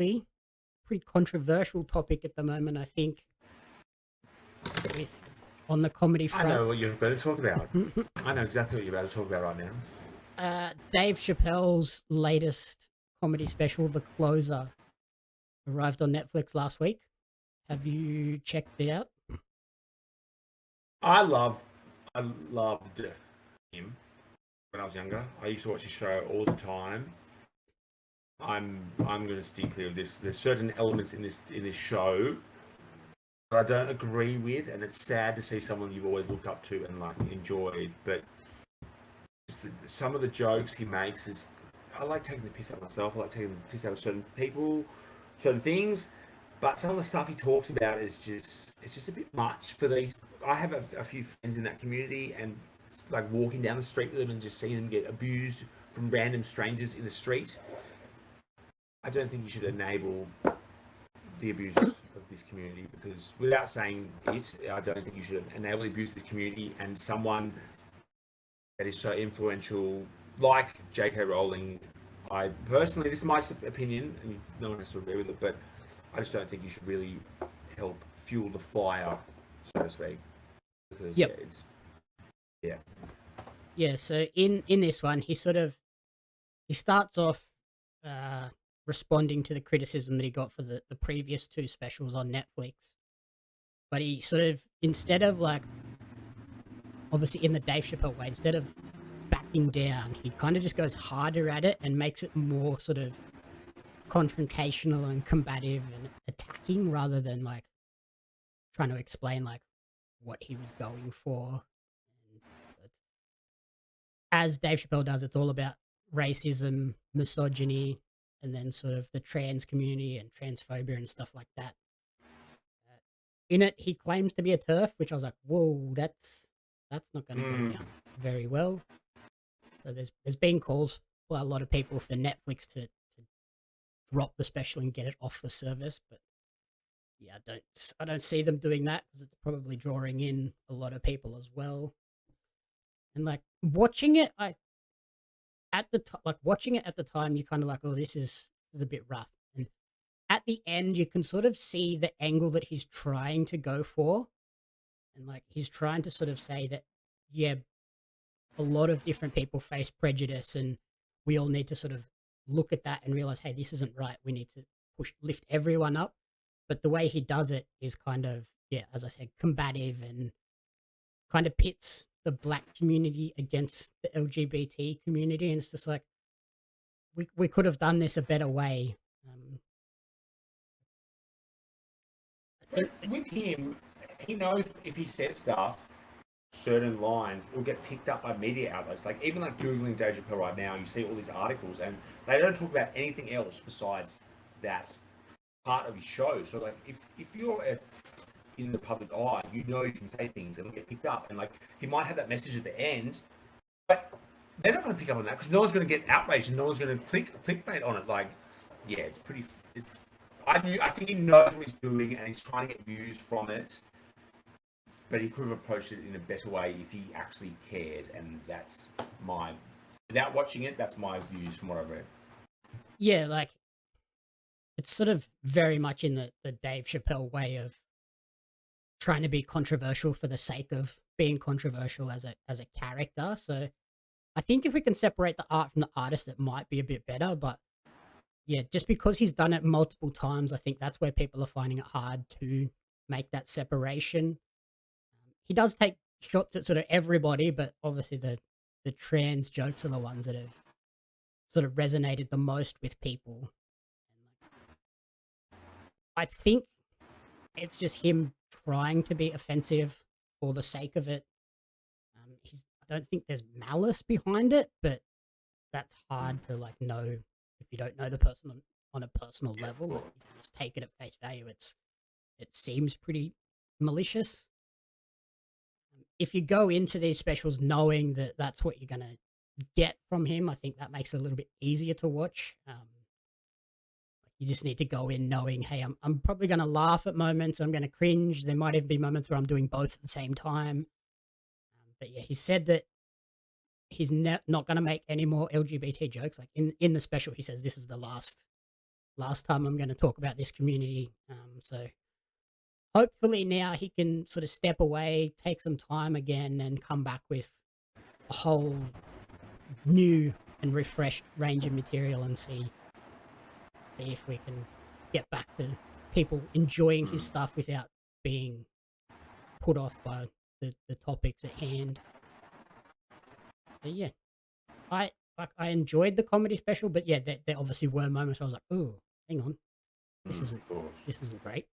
quickly, pretty controversial topic at the moment, I think, with on the comedy I front. know what you're about to talk about. I know exactly what you're about to talk about right now. Dave Chappelle's latest comedy special, The Closer, arrived on Netflix last week. Have you checked it out? I loved him when I was younger. I used to watch his show all the time. I'm going to steer clear of this. There's certain elements in this show that I don't agree with, and it's sad to see someone you've always looked up to and like enjoyed. But some of the jokes he makes is, I like taking the piss out of myself. I like taking the piss out of certain people, certain things. But some of the stuff he talks about is just a bit much for these. I have a few friends in that community, and it's like walking down the street with them and just seeing them get abused from random strangers in the street. I don't think you should enable the abuse of this community, because without saying it, I don't think you should enable the abuse of this community. And someone that is so influential, like J.K. Rowling, I personally, this is my opinion, and no one has to agree with it, but I just don't think you should really help fuel the fire, so to speak. Because Yep. yeah. Yeah, so in this one, he starts off responding to the criticism that he got for the previous two specials on Netflix. But he sort of, instead of like, obviously in the Dave Chappelle way, instead of backing down, he kind of just goes harder at it and makes it more sort of confrontational and combative and attacking, rather than like trying to explain like what he was going for. But as Dave Chappelle does, it's all about racism, misogyny, and then sort of the trans community and transphobia and stuff like that. In it, he claims to be a TERF, which I was like, whoa, that's not going to go down very well. So there's been calls by a lot of people for Netflix to drop the special and get it off the service, but yeah, I don't see them doing that, because it's probably drawing in a lot of people as well. And like watching it, watching it at the time, you kind of like, oh, this is a bit rough. And at the end, you can sort of see the angle that he's trying to go for, and like he's trying to sort of say that, yeah, a lot of different people face prejudice, and we all need to sort of look at that and realize, hey, this isn't right. We need to lift everyone up. But the way he does it is kind of, yeah, as I said, combative, and kind of pits the black community against the LGBT community. And it's just like, we could have done this a better way. I think, With him, he knows if he says stuff, certain lines, will get picked up by media outlets. Like even like googling Dave Chappelle right now, you see all these articles, and they don't talk about anything else besides that part of his show. So like if you're in the public eye, you know you can say things and it'll get picked up. And like he might have that message at the end, but they're not going to pick up on that, because no one's going to get outraged and no one's going to clickbait on it. Like, yeah, it's pretty. I think he knows what he's doing and he's trying to get views from it, but he could have approached it in a better way if he actually cared. And that's without watching it, that's my views from what I've read. yeah, like it's sort of very much in the Dave Chappelle way of trying to be controversial for the sake of being controversial as a character. So I think if we can separate the art from the artist, it might be a bit better. But yeah, just because he's done it multiple times, I think that's where people are finding it hard to make that separation. He does take shots at sort of everybody, but obviously the trans jokes are the ones that have sort of resonated the most with people. I think it's just him trying to be offensive for the sake of it. I don't think there's malice behind it, but that's hard to like know if you don't know the person on a personal level. Like, you can just take it at face value. It seems pretty malicious. If you go into these specials knowing that that's what you're gonna get from him, I think that makes it a little bit easier to watch. You just need to go in knowing, hey, I'm probably going to laugh at moments. I'm going to cringe. There might even be moments where I'm doing both at the same time. But yeah, he said that he's not going to make any more LGBT jokes. Like in the special, he says this is the last last time I'm going to talk about this community. So hopefully now he can sort of step away, take some time again, and come back with a whole new and refreshed range of material and see if we can get back to people enjoying his stuff without being put off by the topics at hand. But yeah, I enjoyed the comedy special, but yeah, there obviously were moments where I was like, "Oh, hang on, this isn't great."